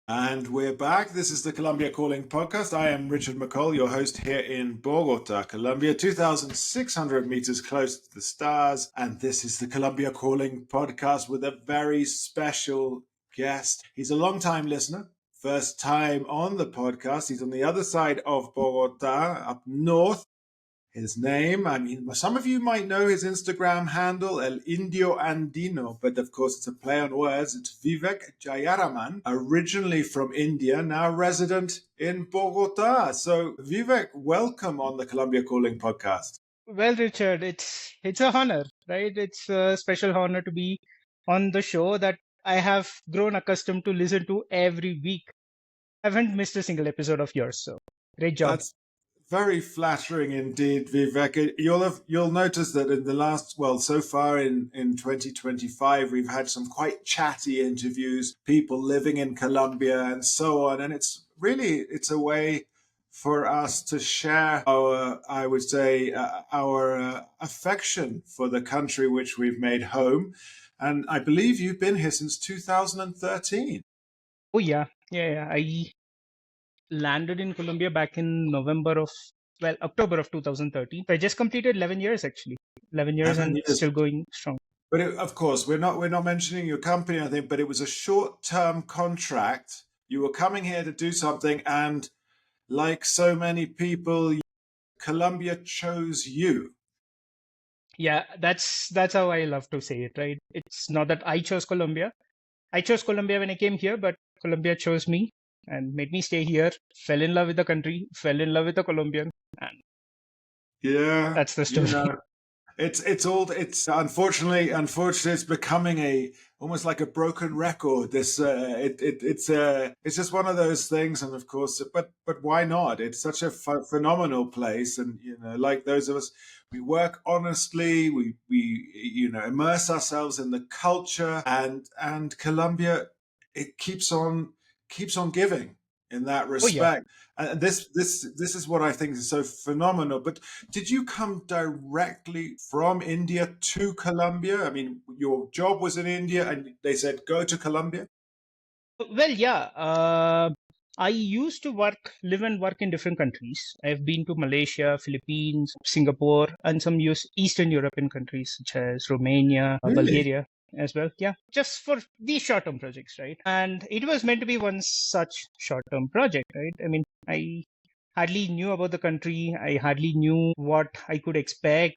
And we're back. This is the Colombia Calling podcast. I am Richard McCall, your host here in Bogota, Colombia, 2,600 meters close to the stars. And this is the Colombia Calling podcast with a very special guest. He's a long-time listener, first time on the podcast. He's on the other side of Bogota, up north. His name, some of you might know his Instagram handle, El Indio Andino, but of course it's a play on words. It's Vivek Jayaraman, originally from India, now resident in Bogota. So, Vivek, welcome on the Colombia Calling podcast. Well, Richard, it's a honor, right? It's a special honor to be on the show that I have grown accustomed to listen to every week. I haven't missed a single episode of yours, so great job. That's very flattering indeed, Vivek. You'll notice that in the last, so far in 2025, we've had some quite chatty interviews, people living in Colombia and so on. And it's a way for us to share our, I would say, our affection for the country which we've made home. And I believe you've been here since 2013. Oh yeah. I landed in Colombia back in October of 2013. I just completed 11 years actually. 11 years and still going strong. But of course, we're not mentioning your company, I think, but it was a short-term contract. You were coming here to do something, and like so many people, Colombia chose you. Yeah, that's how I love to say it, right? It's not that I chose Colombia. I chose Colombia when I came here, but Colombia chose me and made me stay here, fell in love with the country, fell in love with the Colombian, and that's the story. It's unfortunately it's becoming almost like a broken record. It's just one of those things, and of course, but why not? It's such a phenomenal place, and like those of us, we work honestly, we immerse ourselves in the culture, and Colombia, it keeps on giving in that respect. And this is what I think is so phenomenal. But did you come directly from India to Colombia? I mean, your job was in India, and they said go to Colombia. Well, yeah. I used to live and work in different countries. I've been to Malaysia, Philippines, Singapore, and some Eastern European countries such as Romania, Bulgaria as well. Yeah, just for these short-term projects, right? And it was meant to be one such short-term project, right? I mean, I hardly knew about the country. I hardly knew what I could expect.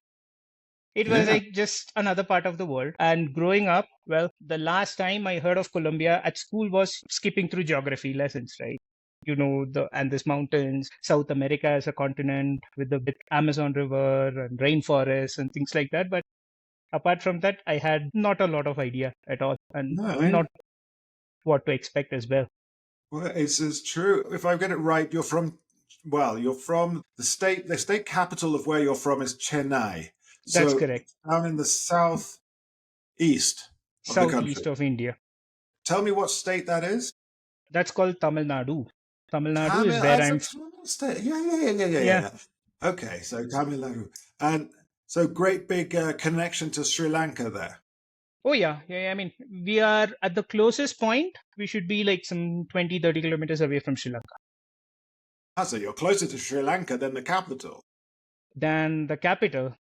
It was like just another part of the world. And growing up, well, the last time I heard of Colombia at school was skipping through geography lessons, right? The Andes Mountains, South America as a continent with the Amazon River and rainforests and things like that. But apart from that, I had not a lot of idea at all, and not what to expect as well. Well, it's true. If I get it right, you're from the state capital of where you're from is Chennai. That's correct. Down in the southeast of the country. Southeast of India. Tell me what state that is. That's called Tamil Nadu. Tamil Nadu is where I'm. State. Yeah. Okay, so Tamil Nadu, and so great big connection to Sri Lanka there. Oh yeah. I mean, we are at the closest point. We should be like some 20, 30 kilometers away from Sri Lanka. So you're closer to Sri Lanka than the capital.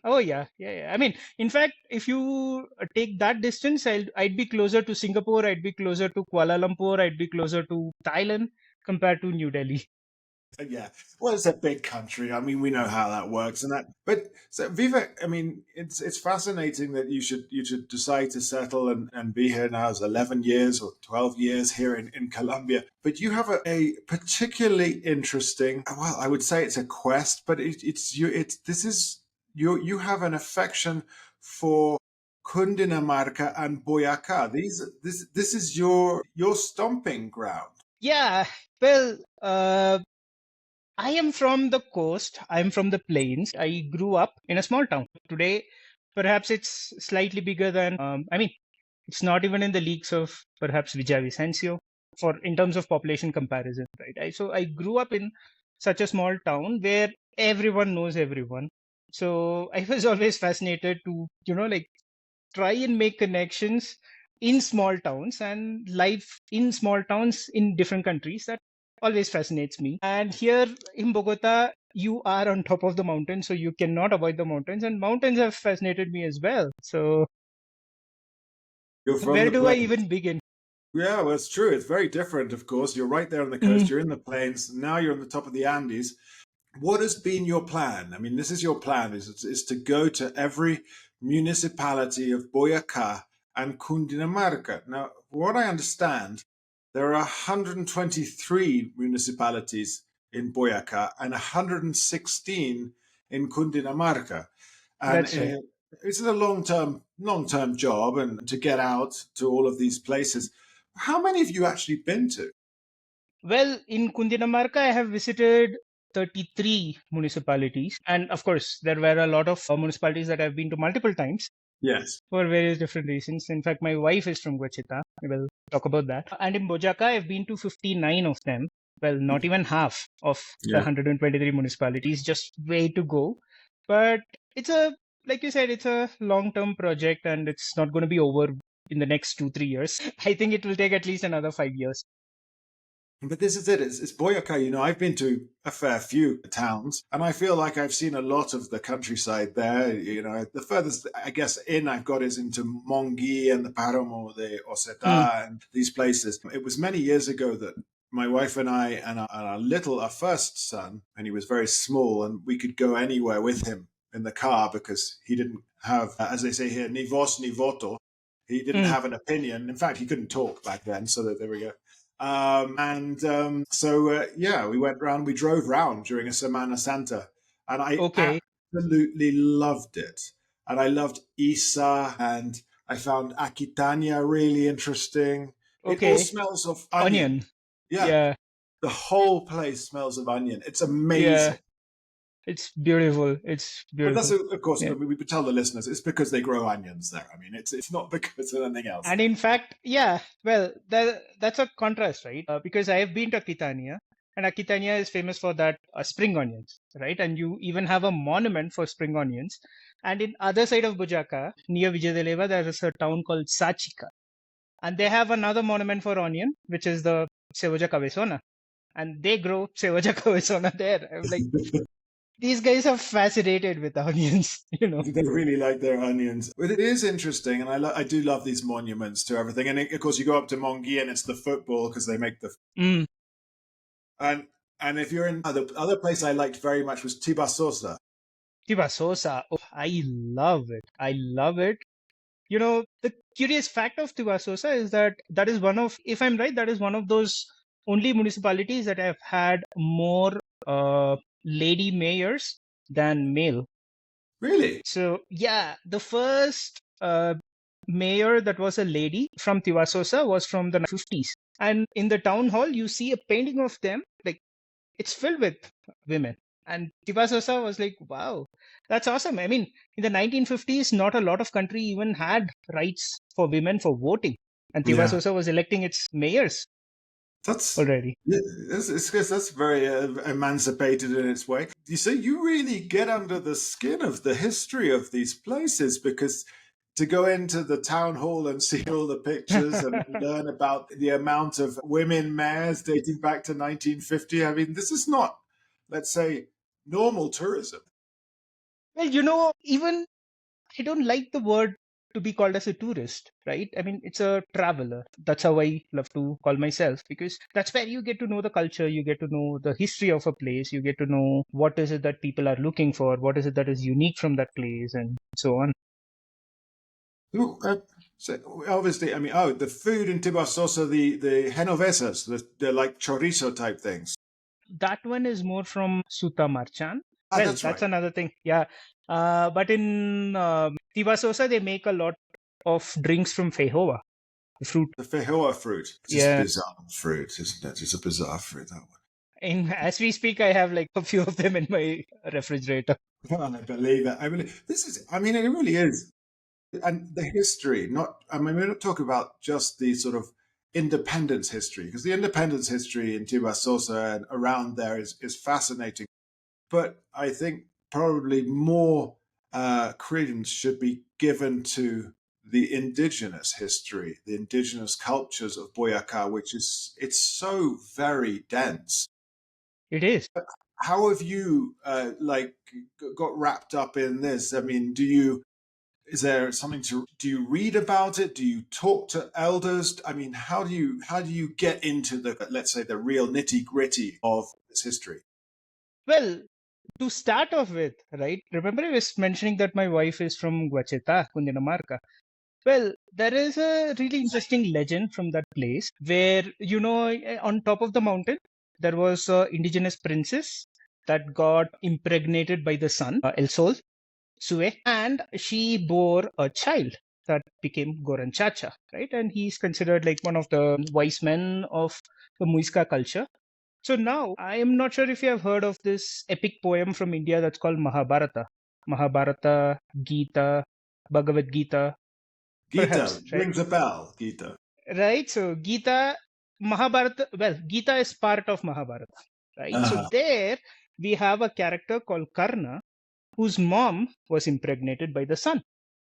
Oh yeah. I mean, in fact, if you take that distance, I'd be closer to Singapore. I'd be closer to Kuala Lumpur. I'd be closer to Thailand compared to New Delhi. Yeah, well, it's a big country. I mean, we know how that works, But so Vivek, I mean, it's fascinating that you should decide to settle and be here now as 11 years or 12 years here in Colombia. But you have a particularly interesting. Well, I would say it's a quest, but you have an affection for Cundinamarca and Boyacá. This is your stomping ground. Yeah, well, I am from the coast. I'm from the plains. I grew up in a small town. Today, perhaps it's slightly bigger than, it's not even in the leagues of perhaps Villavicencio in terms of population comparison, right? So I grew up in such a small town where everyone knows everyone. So I was always fascinated to, try and make connections in small towns and life in small towns in different countries. That always fascinates me. And here in Bogota, you are on top of the mountain, so you cannot avoid the mountains. And mountains have fascinated me as well. So You're from where the do I plains. even begin? Yeah, well, it's true. It's very different, of course. You're right there on the coast. Mm, You're in the plains. Now you're on the top of the Andes. What has been your plan? I mean, this is your plan: is to go to every municipality of Boyacá and Cundinamarca. Now, from what I understand, there are 123 municipalities in Boyacá and 116 in Cundinamarca, and that's right. it's a long term job, and to get out to all of these places. How many have you actually been to? Well, in Cundinamarca, I have visited 33 municipalities. And of course, there were a lot of municipalities that I've been to multiple times Yes. for various different reasons. In fact, my wife is from Guachetá. I will talk about that. And in Bojaca, I've been to 59 of them. Well, not even half of the Yeah. 123 municipalities, just way to go. But it's like you said, it's a long term project and it's not going to be over in the next 2, 3 years. I think it will take at least another 5 years. But this is it. It's Boyacá. I've been to a fair few towns, and I feel like I've seen a lot of the countryside there. The furthest, I guess, in I've got is into Mongi and the Páramo de Hmm. Ocetá and these places. It was many years ago that my wife and I and our first son, and he was very small, and we could go anywhere with him in the car because he didn't have, as they say here, ni voz ni voto. He didn't Hmm. have an opinion. In fact, he couldn't talk back then. So there we go. Yeah, we went round, we drove round during a Semana Santa, and I Okay. absolutely loved it. And I loved Isa, and I found Aquitania really interesting. It all Okay. smells of onion. Onion. Yeah, Yeah. the whole place smells of onion. It's Yeah. amazing. It's beautiful. It's But that's, beautiful. of course, Yeah. we tell the listeners it's because they grow onions there. I mean, it's not because of anything else. And in fact, yeah, well, that's a contrast, right? Because I have been to Aquitania, and Aquitania is famous for that spring onions, right? And you even have a monument for spring onions. And in other side of Bujaca, near Vijayadeleva, there is a town called Sachika, and they have another monument for onion, which is the Sevoja Cabezona, and they grow Sevoja Cabezona there. I'm like, these guys are fascinated with onions, you know. They really like their onions. But it is interesting, and I do love these monuments to everything. And of course, you go up to Mongi, and it's the football because they make the Mm. and and if you're in the other place I liked very much was Tibasosa. Tibasosa, oh, I love it. I love it. You know, the curious fact of Tibasosa is that that is one of, if I'm right, that is one of those only municipalities that have had more lady mayors than male. Really, So, yeah, the first mayor that was a lady from Tibasosa was from the 50s. And in the town hall, you see a painting of them, like it's filled with women. And Tibasosa was like, wow, that's awesome. I mean, in the 1950s, not a lot of country even had rights for women for voting. And yeah. Tibasosa was electing its mayors That's already. yeah, that's very emancipated in its way. You see, you really get under the skin of the history of these places because to go into the town hall and see all the pictures and learn about the amount of women mayors dating back to 1950. I mean, this is not, let's say, normal tourism. Well, even I don't like the word to be called as a tourist, right? I mean, it's a traveler. That's how I love to call myself because that's where you get to know the culture, you get to know the history of a place, you get to know what is it that people are looking for, what is it that is unique from that place, and so on. Ooh, so obviously, I mean, the food in Tibasosa, the genovesas, they're like chorizo type things. That one is more from Sutamarchan. Ah, Well, that's that's right. another thing. Yeah. But in Tibasosa, they make a lot of drinks from feijoa, the fruit. The feijoa fruit. It's just Yeah. bizarre fruit, isn't it? It's a bizarre fruit, that And as we speak, I have like a few of them in my refrigerator. one. I believe it. I believe this is. I mean, it really is. And the history. Not. I mean, we're not talking about just the sort of independence history because the independence history in Tibasosa and around there is fascinating. But I think probably more credence should be given to the indigenous history, the indigenous cultures of Boyacá, it's so very dense. It is. How have you got wrapped up in this? I mean, is there something do you read about it? Do you talk to elders? I mean, how do you get into let's say, the real nitty gritty of this history? Well, to start off with, right? Remember I was mentioning that my wife is from Guachetá, Cundinamarca. Well, there is a really interesting legend from that place where, on top of the mountain, there was an indigenous princess that got impregnated by the sun, El Sol, Sue, and she bore a child that became Goran Chacha, right? And he's considered like one of the wise men of the Muisca culture. So now, I am not sure if you have heard of this epic poem from India that's called Mahabharata. Mahabharata, Gita, Bhagavad Gita, Gita perhaps, right? rings a bell. Gita. Right. So Gita, Mahabharata, well, Gita is part of Mahabharata, right? So Uh, there we have a character called Karna, whose mom was impregnated by the sun.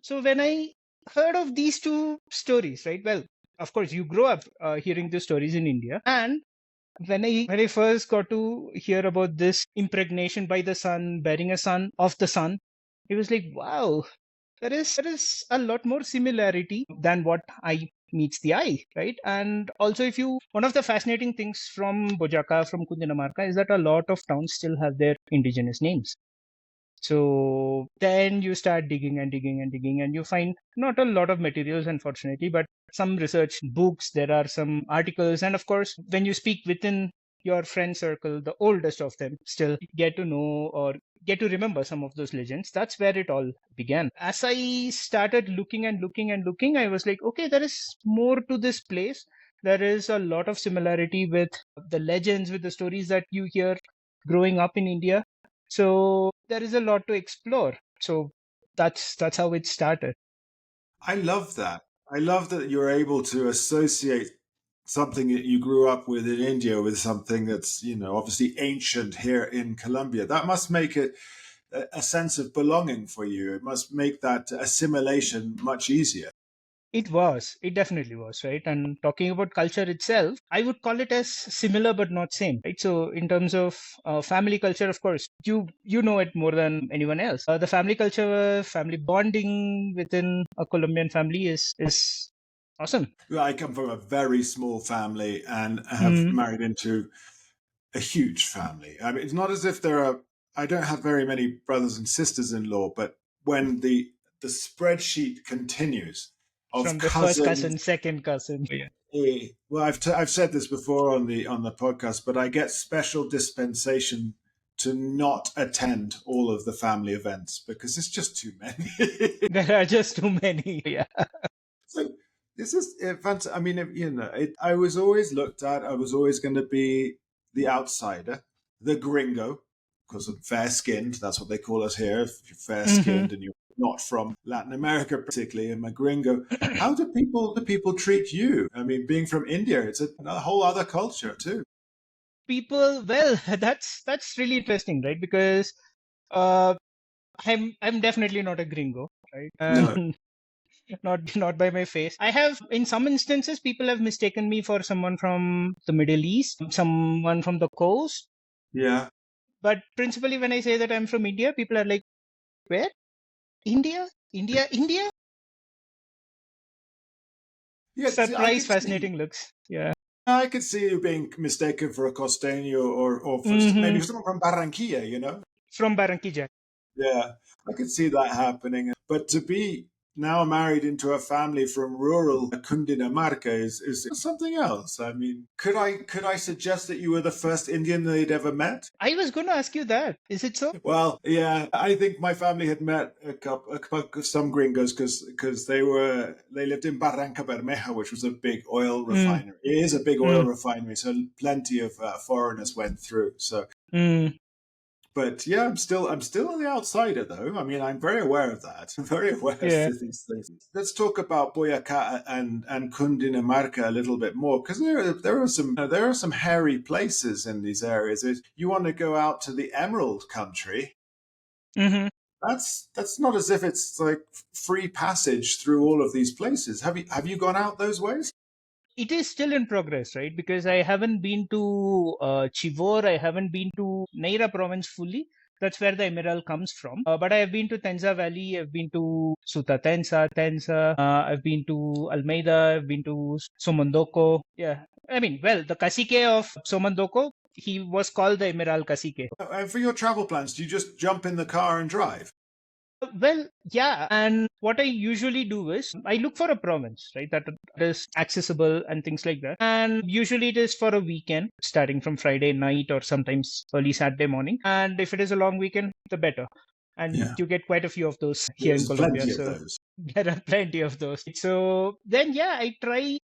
So when I heard of these two stories, right? Well, of course, you grow up hearing these stories in India, and when I first got to hear about this impregnation by the sun, bearing a son of the sun, it was like, wow, there is a lot more similarity than what I meets the eye, right? And also, if you one of the fascinating things from Bojaka, from Cundinamarca, is that a lot of towns still have their indigenous names. So then you start digging and digging and digging, and you find not a lot of materials, unfortunately, but some research books. There are some articles, and of course, when you speak within your friend circle, the oldest of them still get to know or get to remember some of those legends. That's where it all began. As I started looking and looking and looking, I was like, okay, there is more to this place. There is a lot of similarity with the legends, with the stories that you hear growing up in India. So there is a lot to explore. So that's how it started. I love that. I love that you're able to associate something that you grew up with in India with something that's, obviously ancient here in Colombia. That must make it a sense of belonging for you. It must make that assimilation much easier. It definitely was, right? And talking about culture itself, I would call it as similar but not same, right? So in terms of family culture, of course, you know it more than anyone else. The family culture, family bonding within a Colombian family is awesome. I come from a very small family and have Mm, married into a huge family. I mean, it's not as if I don't have very many brothers and sisters in law, but when the spreadsheet continues of from the first cousins. cousin, second cousin. Yeah. Well, I've said this before on the podcast, but I get special dispensation to not attend all of the family events because it's just too many. There are just too many. Yeah. So this is fantastic. I mean, I was always looked at. I was always going to be the outsider, the gringo, because I'm fair skinned. That's what they call us here. If you're fair Hmm. skinned and you're not from Latin America, particularly, and a gringo. How do people treat you? I mean, being from India, it's a whole other culture too. People, well, that's really interesting, right? Because uh, I'm definitely not a gringo, right? No. Not by my face. I have, in some instances, people have mistaken me for someone from the Middle East, someone from the coast. Yeah. But principally, when I say that I'm from India, people are like, "Where? India? India? India?" Yeah. I Surprise, could see. fascinating looks. Yeah. I could see you being mistaken for a costeño or for maybe Hmm. someone from Barranquilla. From Barranquilla. Yeah, I could see that happening. But to be now married into a family from rural Cundinamarca is something else. I mean, could I suggest that you were the first Indian they'd ever met? I was going to ask you that. Is it so? Well, yeah, I think my family had met some gringos because they lived in Barranca Bermeja, which was a big oil Mm, refinery. It is a big oil mm, refinery, so plenty of foreigners went through. So mm. but yeah, I'm still the outsider though. I mean, I'm very aware of that. I'm very aware of Yeah. these things. Let's talk about Boyacá and Cundinamarca a little bit more because there are some hairy places in these areas. You want to go out to the Emerald Country. Hmm. That's not as if it's like free passage through all of these places. Have you gone out those ways? It is still in progress, right? Because I haven't been to Chivor, I haven't been to Neira province fully. That's where the emerald comes from. But I have been to Tenza Valley, I've been to Suta Tenza, I've been to Almeida, I've been to Somondoko. Yeah. I mean, well, the cacique of Somondoko, he was called the Emerald Cacique. And for your travel plans, do you just jump in the car and drive? Well, yeah. And what I usually do is I look for a province, right, that is accessible and things like that. And usually it is for a weekend, starting from Friday night or sometimes early Saturday morning. And if it is a long weekend, the better. And Yeah, you get quite a few of those here in there's Colombia. plenty of So those. there are plenty of those. So then, yeah, I try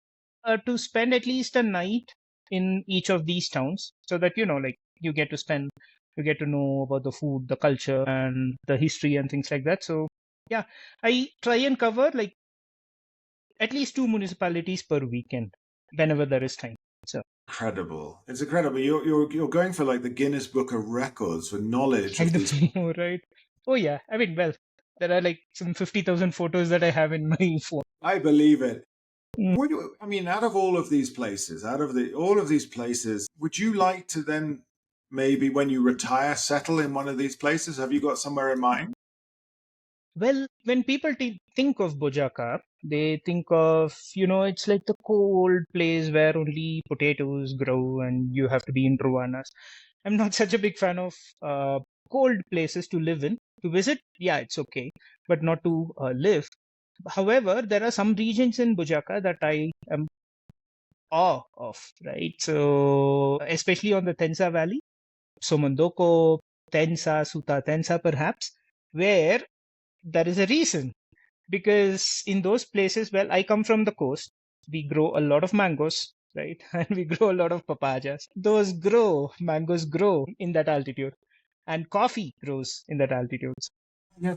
to spend at least a night in each of these towns so that, like you get to spend you get to know about the food, the culture, and the history and things like that. So, yeah, I try and cover like at least two municipalities per weekend whenever there is time. So, Incredible! It's incredible. You're going for like the Guinness Book of Records for knowledge of kind these. of know, right? Oh, yeah. I mean, well, there are like some 50,000 photos that I have in my phone. I believe it. Mm. I mean, out of all of these places, all of these places, would you like to then maybe when you retire settle in one of these places? Have you got somewhere in mind? Well, when people think of Bojaca, they think of, it's like the cold place where only potatoes grow and you have to be in ruanas. I'm not such a big fan of cold places to live in. To visit, yeah, it's okay, but not to live. However, there are some regions in Bojaca that I am awe of, right? So, especially on the Tensa Valley, Somondoko, Tensa, Suta Tensa, perhaps, where there is a reason because in those places, well, I come from the coast. We grow a lot of mangoes, right? And we grow a lot of papayas. Mangoes grow in that altitude, and coffee grows in that altitude. Yeah.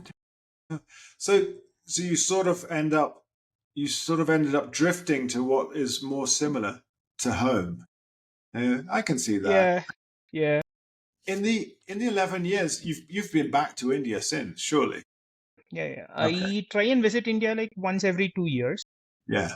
So, so you sort of ended up drifting to what is more similar to home. Yeah, I can see that. Yeah, yeah, In the 11 years, you've been back to India since, surely. yeah. Okay. I try and visit India like once every 2 years. Yeah.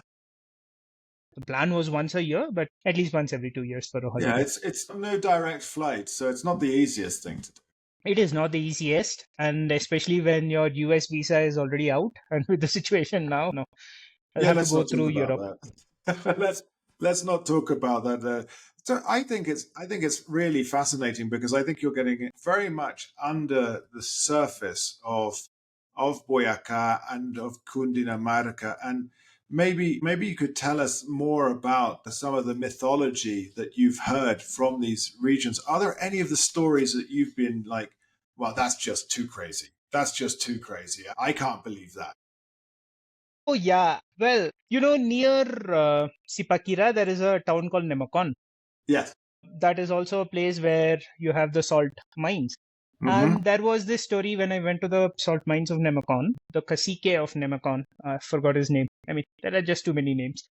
The plan was once a year, but at least once every 2 years for a Yeah, holiday. it's no direct flight, so it's not the easiest thing to do. It is not the easiest, and especially when your US visa is already out, and with the situation now, no, I'll Yeah, have to let's go not through talk about Europe. that. Let's not talk about that. So I think it's really fascinating because I think you're getting very much under the surface of Boyacá and of Cundinamarca, and maybe you could tell us more about some of the mythology that you've heard from these regions. Are there any of the stories that you've been like, well, that's just too crazy. That's just too crazy. I can't believe that. Oh, yeah. Well, near Sipakira, there is a town called Nemacon. Yes. That is also a place where you have the salt mines. Mm-hmm. And there was this story when I went to the salt mines of Nemacon, the cacique of Nemacon. I forgot his name. I mean, there are just too many names.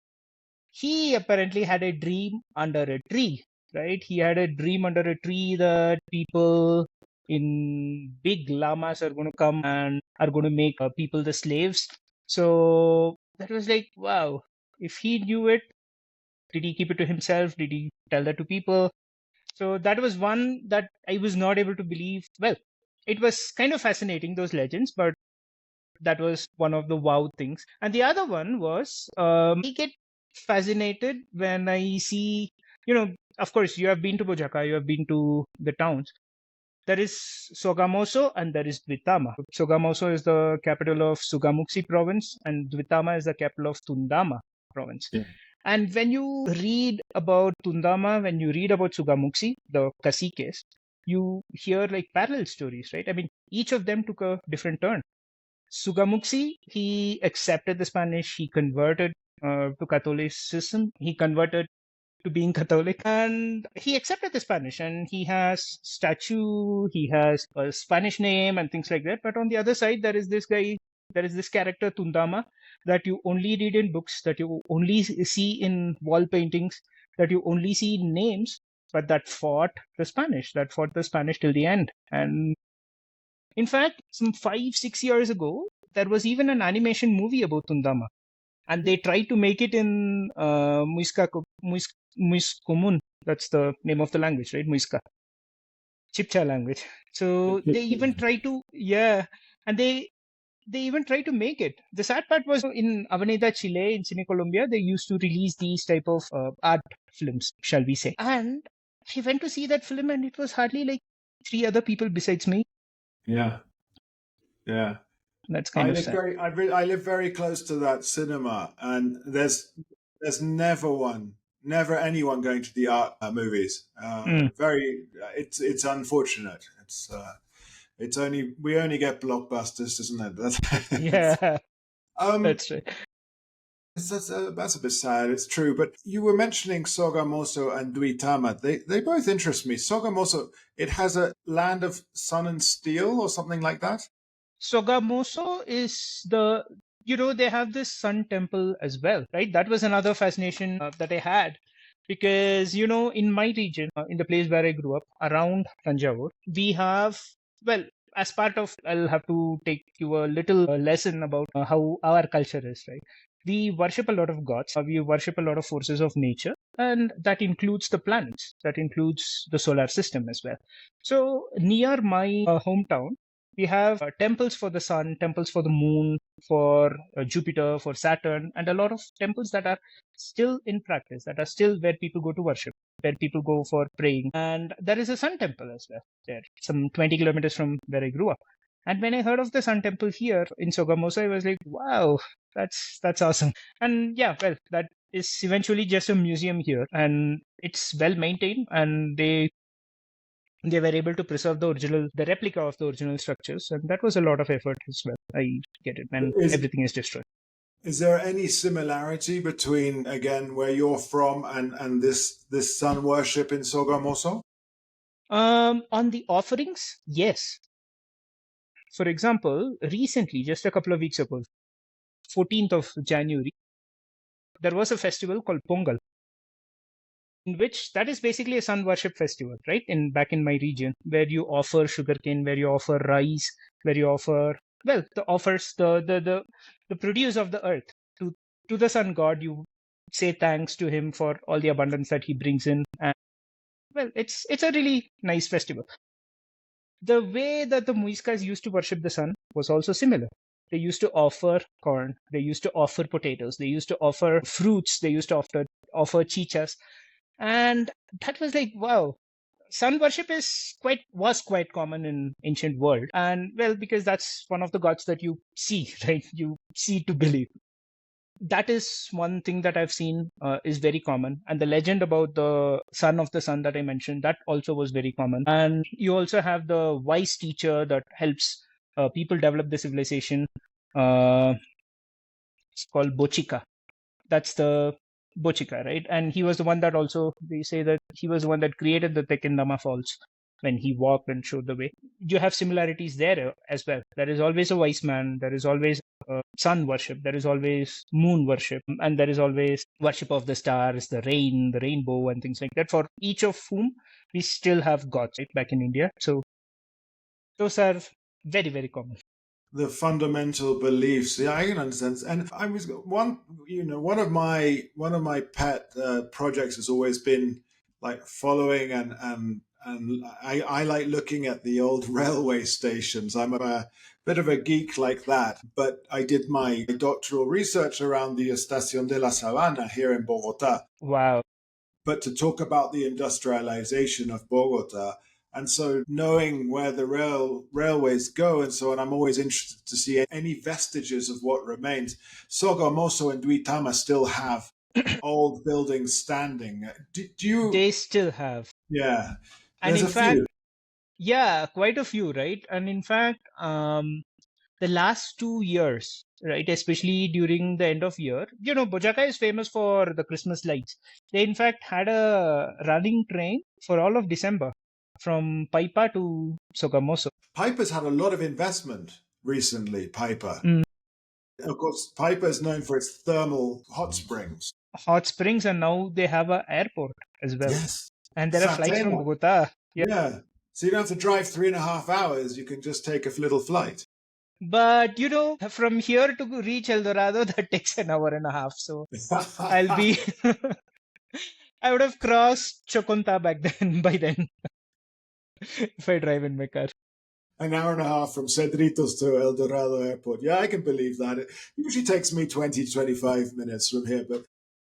He apparently had a dream under a tree, right? He had a dream under a tree that people in big llamas are going to come and are going to make people the slaves. So that was like, wow, if he knew it, did he keep it to himself? Did he tell that to people? So that was one that I was not able to believe. Well, it was kind of fascinating, those legends, but that was one of the wow things. And the other one was I get fascinated when I see, of course, you have been to Bojaka, you have been to the towns. There is Sogamoso and there is Duitama. Sogamoso is the capital of Sugamuxi province, and Duitama is the capital of Tundama province. Yeah. And when you read about Tundama, when you read about Sugamuxi, the caciques, you hear like parallel stories, right? I mean, each of them took a different turn. Sugamuxi, he accepted the Spanish, he converted to Catholicism, he converted to being Catholic, and he accepted the Spanish, and he has statue, he has a Spanish name and things like that. But on the other side, there is this guy, there is this character Tundama that you only read in books, that you only see in wall paintings, that you only see in names, but that fought the Spanish till the end. And In fact, some 5, 6 years ago, there was even an animation movie about Tundama, and they tried to make it in Muiscomun. That's the name of the language, right? Muisca, Chipcha language. So they even try to, yeah, and they even try to make it. The sad part was in Avenida Chile in Cine Colombia, they used to release these type of art films, shall we say. And I went to see that film and it was hardly like three other people besides me. Yeah, yeah. That's kind of sad. I live very close to that cinema, and there's never anyone going to the art movies. Very, it's unfortunate. It's only we only get blockbusters, isn't it? Yeah, that's right. That's a bit sad. It's true, but you were mentioning Sogamoso and Duitama. They both interest me. Sogamoso, it has a land of sun and steel, or something like that. Sogamoso is they have this sun temple as well, right? That was another fascination that I had because, in my region, in the place where I grew up, around Tanjavur, we have, well, as part of, I'll have to take you a little lesson about how our culture is, right? We worship a lot of gods, we worship a lot of forces of nature, and that includes the planets, that includes the solar system as well. So near my hometown, we have temples for the sun, temples for the moon, for Jupiter, for Saturn, and a lot of temples that are still in practice, that are still where people go to worship, where people go for praying. And there is a sun temple as well there, some 20 kilometers from where I grew up. And when I heard of the sun temple here in Sogamoso, I was like, wow, that's awesome. And yeah, well, that is eventually just a museum here, and it's well maintained, and they were able to preserve the replica of the original structures, and that was a lot of effort as well. I get it, and everything is destroyed. Is there any similarity between, again, where you're from and this sun worship in Sogamoso? On the offerings, yes. For example, recently, just a couple of weeks ago, 14th of January, there was a festival called Pongal, in which that is basically a sun worship festival, right? Back in my region, where you offer sugarcane, where you offer rice, where you offer the produce of the earth to the sun god. You say thanks to him for all the abundance that he brings in, and well, it's a really nice festival. The way that the Muiscas used to worship the sun was also similar. They used to offer corn, they used to offer potatoes, they used to offer fruits, they used to offer chichas. And that was like, wow, sun worship was quite common in ancient world. And well, because that's one of the gods that you see, right? You see to believe. That is one thing that I've seen is very common. And the legend about the son of the sun that I mentioned, that also was very common. And you also have the wise teacher that helps people develop the civilization. It's called Bochika. That's the Bochika, right? And he was the one that also, they say that he was the one that created the Tekendama Falls when he walked and showed the way. You have similarities there as well. There is always a wise man, there is always sun worship, there is always moon worship, and there is always worship of the stars, the rain, the rainbow, and things like that, for each of whom we still have gods, right, back in India. So those are very, very common. The fundamental beliefs. Yeah, I can understand. And I was one of my pet projects has always been like following and I like looking at the old railway stations. I'm a bit of a geek like that, but I did my doctoral research around the Estación de la Sabana here in Bogota. Wow. But to talk about the industrialization of Bogota. And so knowing where the railways go and so on, I'm always interested to see any vestiges of what remains. Sogamoso and Duitama still have old buildings standing. Do you? They still have. Yeah. And There's in fact, few. yeah, quite a few, right? And in fact, the last 2 years, right, especially during the end of year, Boyacá is famous for the Christmas lights. They in fact had a running train for all of December from Paipa to Sogamoso. Piper's had a lot of investment recently, Piper. Mm. Of course, Piper is known for its thermal hot springs. Hot springs, and now they have an airport as well. Yes. And there are flights from Bogota. Yeah. So you don't have to drive 3.5 hours. You can just take a little flight. But from here to reach El Dorado, that takes an hour and a half. So I'll be, I would have crossed Choconta back then by then if I drive in my car. An hour and a half from Cedritos to El Dorado Airport. Yeah, I can believe that. It usually takes me 20, 25 minutes from here, but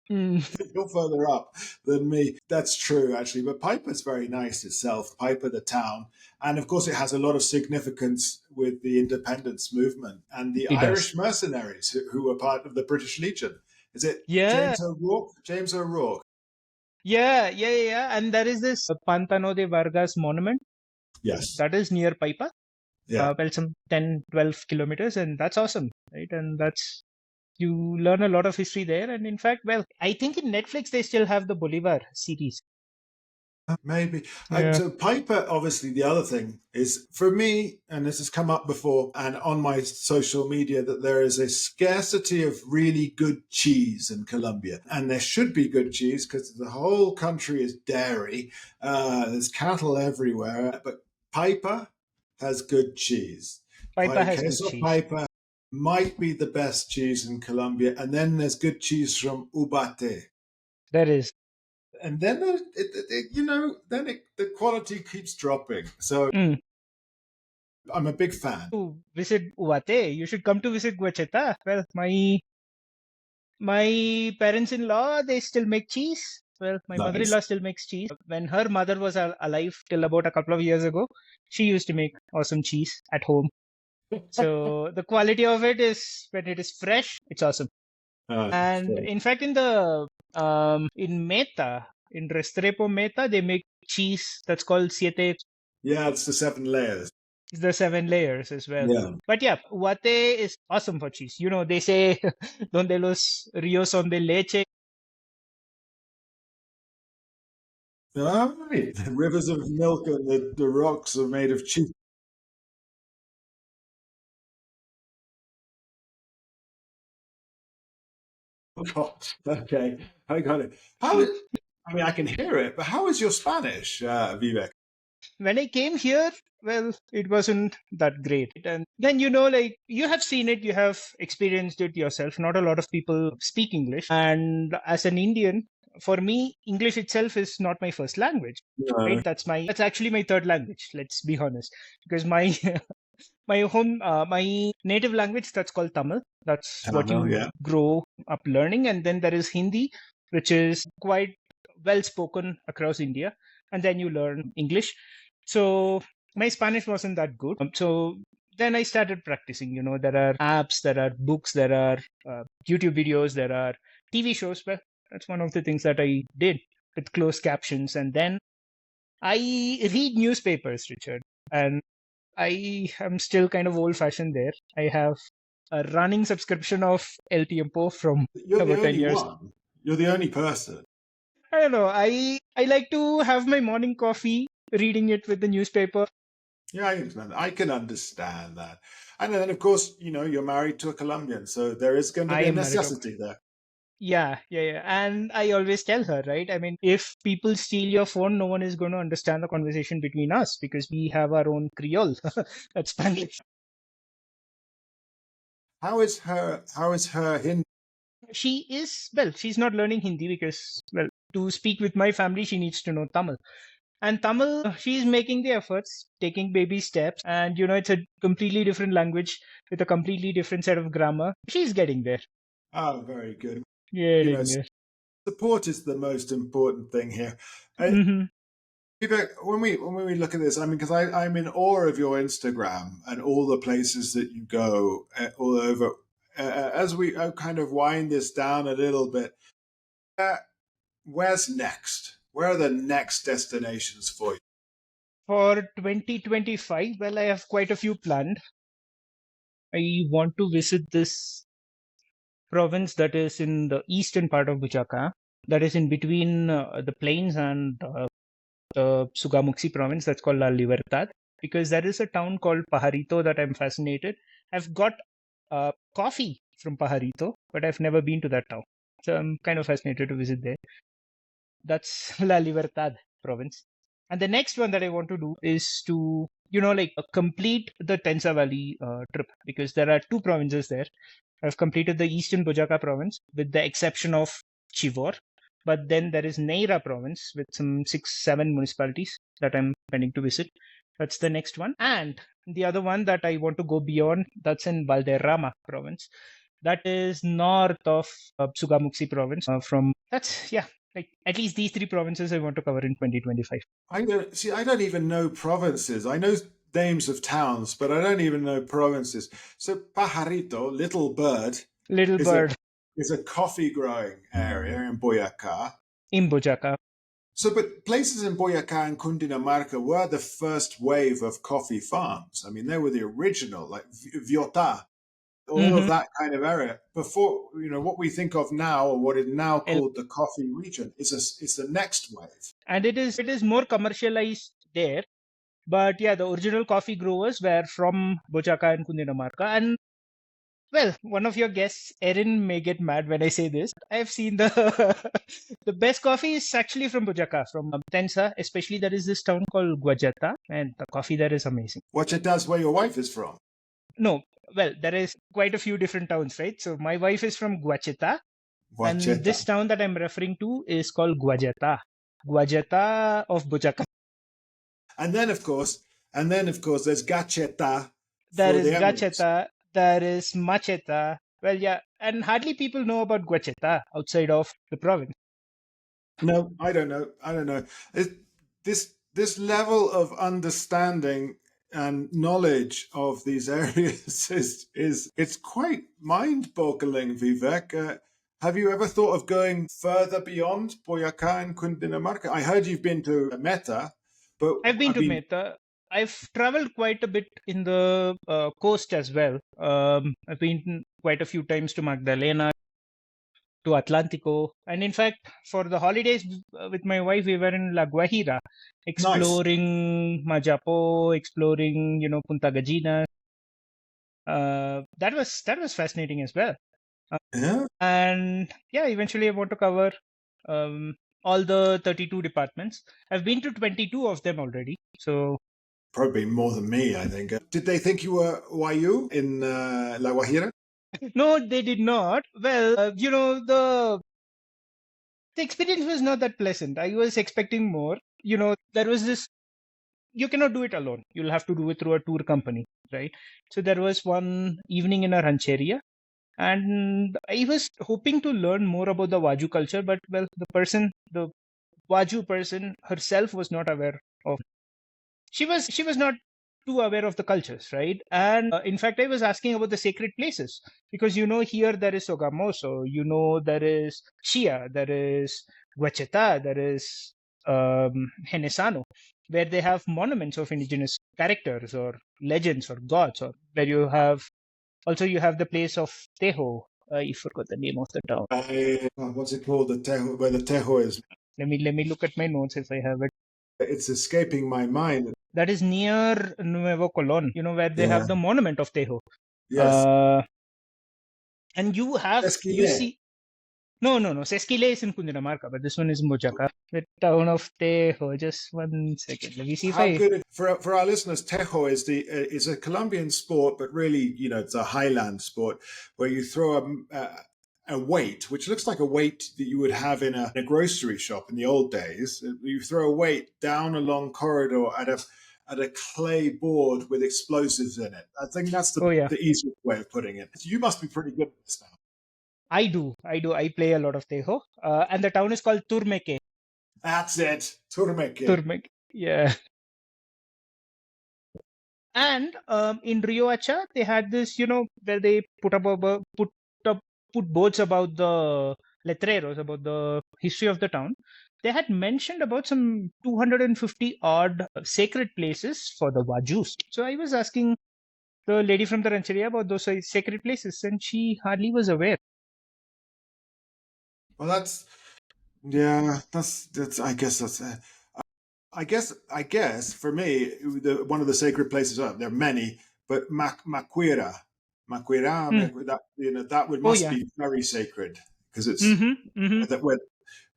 you're further up than me. That's true, actually. But Piper's very nice itself, Piper, the town. And of course, it has a lot of significance with the independence movement and the It does. Irish mercenaries who were part of the British Legion. Is it Yeah. James O'Rourke? James O'Rourke. Yeah. And there is this Pantano de Vargas monument Yes. that is near Paipa. Yeah. Well, some 10, 12 kilometers, and that's awesome, right? And you learn a lot of history there. And in fact, well, I think in Netflix they still have the Bolivar series. Maybe. Yeah. So Piper, obviously, the other thing is for me, and this has come up before and on my social media, that there is a scarcity of really good cheese in Colombia. And there should be good cheese because the whole country is dairy. There's cattle everywhere. But Piper has good cheese. Paipa has good Queso cheese. Piper might be the best cheese in Colombia. And then there's good cheese from Ubate. There is. And then the quality keeps dropping. So I'm a big fan. To visit Uate, you should come to visit Guachetá. Well, my parents-in-law, they still make cheese. Well, my Nice. mother-in-law still makes cheese. When her mother was alive till about a couple of years ago, she used to make awesome cheese at home. So the quality of it is, when it is fresh, it's awesome. And Sure. in fact, in Meta, in Restrepo Meta, they make cheese that's called siete. Yeah, it's the 7 layers. The 7 layers as well. Yeah. But yeah, Uate is awesome for cheese. They say, donde los ríos son de leche. Oh, right. The rivers of milk and the rocks are made of cheese. Oh, God. Okay, I got it. I can hear it, but how is your Spanish, Vivek? When I came here, well, it wasn't that great. And then, like you have seen it, you have experienced it yourself. Not a lot of people speak English. And as an Indian, for me, English itself is not my first language. No. Right? That's actually my third language. Let's be honest, because my my native language, that's called Tamil. That's what you grow up learning. And then there is Hindi, which is quite well spoken across India. And then you learn English. So my Spanish wasn't that good. So then I started practicing. There are apps, there are books, there are YouTube videos, there are TV shows. Well, that's one of the things that I did with closed captions. And then I read newspapers, Richard. And I am still kind of old-fashioned there. I have a running subscription of El Tiempo from about 10 years. One. You're the only person. I don't know. I like to have my morning coffee reading it with the newspaper. Yeah, I can understand that. And then, of course, you're married to a Colombian, so there is going to be a necessity there. Yeah. And I always tell her, right? I mean, if people steal your phone, no one is going to understand the conversation between us because we have our own Creole. That's Spanish. How is her Hindi? She's not learning Hindi because, well, to speak with my family, she needs to know Tamil. And Tamil, she's making the efforts, taking baby steps. And, it's a completely different language with a completely different set of grammar. She's getting there. Oh, very good. Yeah. Support is the most important thing here. Mm-hmm. When we look at this, I mean, because I'm in awe of your Instagram and all the places that you go all over. As we kind of wind this down a little bit, where's next? Where are the next destinations for you? For 2025, well, I have quite a few planned. I want to visit this province that is in the eastern part of Boyacá, that is in between the plains and the Sugamuxi province, that's called La Libertad, because there is a town called Pajarito that I'm fascinated. I've got coffee from Pajarito, but I've never been to that town. So I'm kind of fascinated to visit there. That's La Libertad province. And the next one that I want to do is to, complete the Tensa Valley trip, because there are two provinces there. I've completed the Eastern Bojaka province with the exception of Chivor. But then there is Neira province with some 6-7 municipalities that I'm planning to visit. That's the next one. And the other one that I want to go beyond, that's in Valderrama province. That is north of Sugamuxi province. Like at least these three provinces I want to cover in 2025. I don't even know provinces. I know names of towns, but I don't even know provinces. So Pajarito, little bird, Little bird is a coffee growing area in Boyacá. in Bojaka. So, but places in Boyacá and Cundinamarca were the first wave of coffee farms. I mean, they were the original, like Viota, all of that kind of area. Before, what we think of now, or what is now called the coffee region, is the next wave. And it is more commercialized there. But yeah, the original coffee growers were from Bojaka and Cundinamarca. And well, one of your guests, Erin, may get mad when I say this. I've seen the the best coffee is actually from Bojaka, from Tensa. Especially there is this town called Guachetá, and the coffee there is amazing. Guachetá's where your wife is from. No, well, there is quite a few different towns, right? So my wife is from Guachetá, and this town that I'm referring to is called Guachetá. Guachetá of Bojaka. And then, of course, there's Gachetá. There is Guachetá. There is Machetá. Well, yeah, and hardly people know about Guachetá outside of the province. No, I don't know. This level of understanding and knowledge of these areas it's quite mind-boggling, Vivek. Have you ever thought of going further beyond Boyacá and Cundinamarca? I heard you've been to Meta, but I've been to Meta. I've traveled quite a bit in the coast as well. I've been quite a few times to Magdalena, to Atlántico, and in fact, for the holidays with my wife, we were in La Guajira, exploring Majapo, exploring Punta Gallina. That was fascinating as well. Yeah. And yeah, eventually I want to cover all the 32 departments. I've been to 22 of them already. So probably more than me, I think. Did they think you were Wayu in La Guajira? No, they did not. Well, the experience was not that pleasant. I was expecting more. There was this, you cannot do it alone. You'll have to do it through a tour company, right? So there was one evening in a rancheria, and I was hoping to learn more about the Waju culture, but well, the Waju person herself was not aware of. She was not too aware of the cultures, right? And in fact, I was asking about the sacred places, because here there is Sogamoso, there is Shia, there is Guachetá, there is Genesano, where they have monuments of indigenous characters or legends or gods, or where you have the place of Tejo. I forgot the name of the town. What's it called? The Tejo, where the Tejo is. Let me look at my notes if I have it. It's escaping my mind. That is near Nuevo Colón, where they have the monument of Tejo. Yes. And you see. No. Sesquile is in Cundinamarca, but this one is Bojaka. The town of Tejo. Just 1 second. Let me see for our listeners, Tejo is a Colombian sport, but really, it's a highland sport where you throw a weight, which looks like a weight that you would have in a grocery shop in the old days. You throw a weight down a long corridor at a clay board with explosives in it. I think that's the easiest way of putting it. You must be pretty good at this now. I do. I play a lot of Tejo. And the town is called Turmeque. That's it. Turmeque. Yeah. And in Riohacha, they had this, where they put boards about the letreros, about the history of the town. They had mentioned about some 250 odd sacred places for the Wajus. So I was asking the lady from the rancheria about those sacred places, and she hardly was aware. Well, that's I guess for me, one of the sacred places. There are many, but Maquira, that must be very sacred, because it's that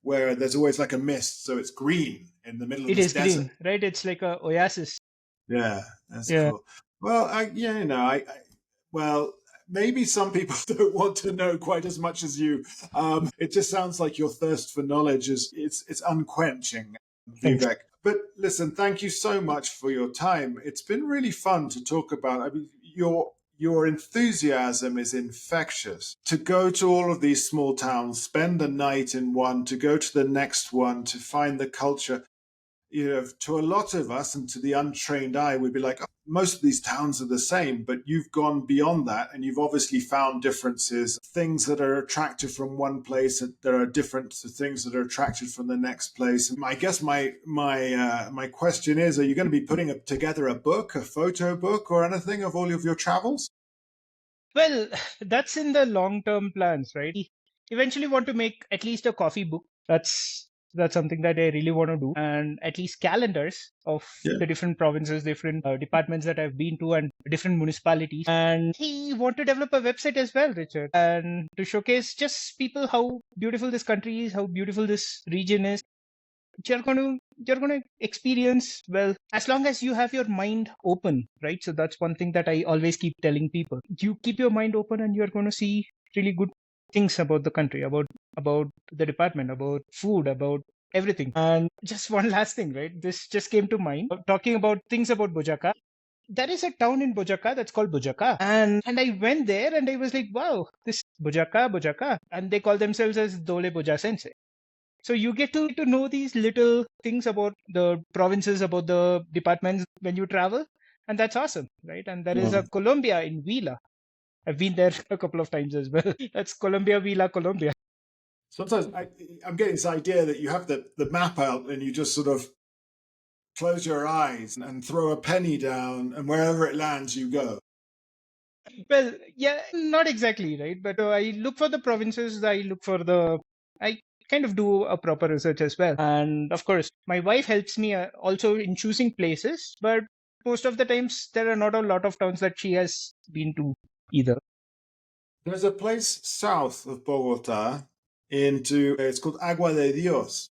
where there's always like a mist, so it's green in the middle of It this is desert. green, right? It's like a oasis. Yeah, that's Yeah, cool. Well, well, maybe some people don't want to know quite as much as you. It just sounds like your thirst for knowledge is it's unquenching, thanks. Vivek. But listen, thank you so much for your time. It's been really fun to talk about. I mean, your enthusiasm is infectious. To go to all of these small towns, spend a night in one, to go to the next one, to find the culture, to a lot of us and to the untrained eye, we'd be like, oh, most of these towns are the same, but you've gone beyond that and you've obviously found differences, things that are attractive from one place that are different to things that are attractive from the next place. And I guess my question is, are you going to be putting together a book, a photo book or anything of all of your travels? Well, that's in the long-term plans, right? Eventually want to make at least a coffee book. That's something that I really want to do, and at least calendars of Yeah. the different provinces, different departments that I've been to, and different municipalities. And I want to develop a website as well, Richard, and to showcase just people how beautiful this country is, how beautiful this region is. You're going to experience, well, as long as you have your mind open, right? So that's one thing that I always keep telling people. You keep your mind open and you're going to see really good things about the country, about the department, about food, about everything. And just one last thing, right? This just came to mind, talking about things about Bojaka. There is a town in Bojaka that's called Bojaka. And I went there and I was like, wow, this Bojaka. And they call themselves as Dole Boja Sensei. So you get to know these little things about the provinces, about the departments when you travel, and that's awesome, right? And there is a Well, Colombia in Vila. I've been there a couple of times as well. That's Colombia, Vila, Colombia. sometimes I'm getting this idea that you have the map out and you just sort of close your eyes and throw a penny down, and wherever it lands, you go. Well, yeah, not exactly, right? But I look for the provinces. I kind of do a proper research as well. And of course, my wife helps me also in choosing places. But most of the times, there are not a lot of towns that she has been to either. There's a place south of Bogota it's called Agua de Dios.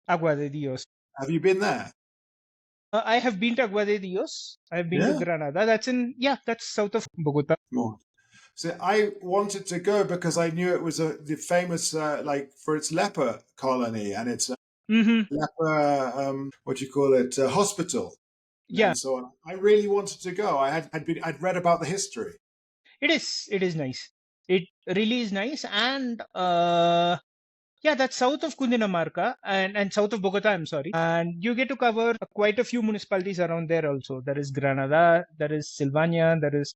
Agua de Dios. Have you been there? I have been to Agua de Dios. I have been to Yeah. Granada. That's south of Bogota. More. So I wanted to go because I knew it was the famous, like for its leper colony and its Hmm. leper, what do you call it, hospital Yeah, and so on. I really wanted to go. I'd read about the history. it is. It is nice. It really is nice. And yeah, that's south of Cundinamarca and south of Bogota, I'm sorry. And you get to cover quite a few municipalities around there also. There is Granada, there is Silvania, there is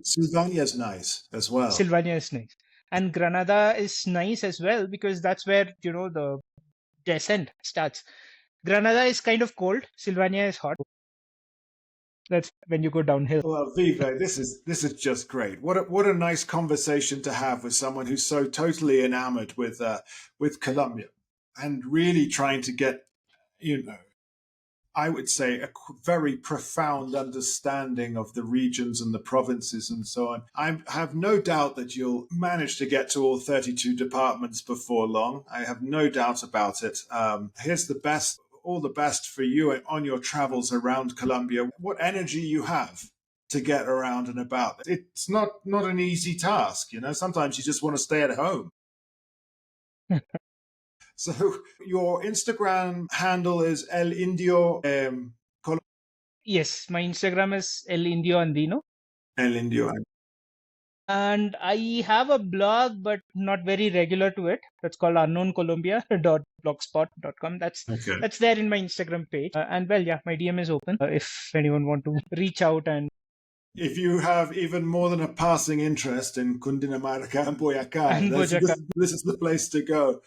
Sylvania's nice as well. Silvania is nice. And Granada is nice as well because that's where, the descent starts. Granada is kind of cold, Silvania is hot. That's when you go downhill. Well, Vive, this is just great. What a nice conversation to have with someone who's so totally enamored with Colombia and really trying to get, you know, I would say a very profound understanding of the regions and the provinces and so on. I have no doubt that you'll manage to get to all 32 departments before long. I have no doubt about it. Here's the best, all the best for you on your travels around Colombia. What energy you have to get around and about. It's not an easy task, you know. Sometimes you just want to stay at home. So your Instagram handle is El Indio Yes, my Instagram is El Indio Andino. El Indio. And I have a blog, but not very regular to it. That's called unknowncolombia.blogspot.com. Okay. That's there in my Instagram page. And well, yeah, my DM is open if anyone want to reach out. And If you have even more than a passing interest in Cundinamarca and Boyacá, and Bojaca. this is the place to go.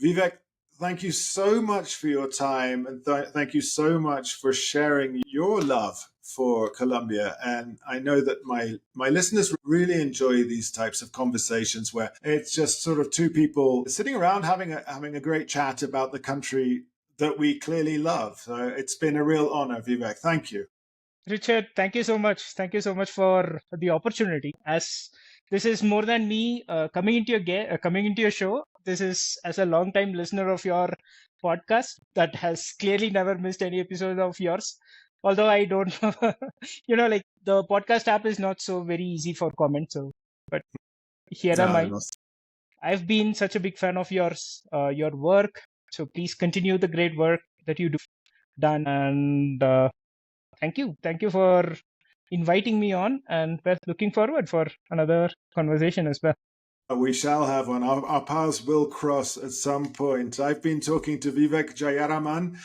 Vivek, thank you so much for your time and thank you so much for sharing your love for Colombia. And I know that my listeners really enjoy these types of conversations where it's just sort of two people sitting around having a great chat about the country that we clearly love. So it's been a real honor, Vivek. Thank you. Richard, thank you so much. Thank you so much for the opportunity. As This is more than me coming into your show. This is as a long time listener of your podcast that has clearly never missed any episode of yours. Although I don't, like the podcast app is not so very easy for comments. So, but here am No, I. not. I've been such a big fan of your work. So please continue the great work that you do done. And thank you for inviting me on. And we're looking forward for another conversation as well. We shall have one. Our paths will cross at some point. I've been talking to Vivek Jayaraman,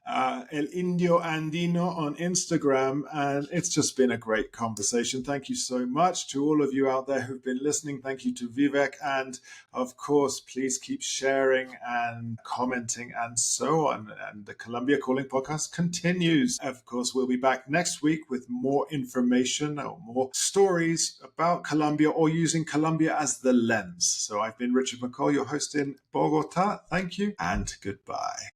El Indio Andino on Instagram, and it's just been a great conversation. Thank you so much to all of you out there who've been listening. Thank you to Vivek. And of course, please keep sharing and commenting and so on. And the Colombia Calling podcast continues. Of course, we'll be back next week with more information or more stories about Colombia or using Colombia as the lens. So I've been Richard McCall, your host in Bogota. Thank you and goodbye.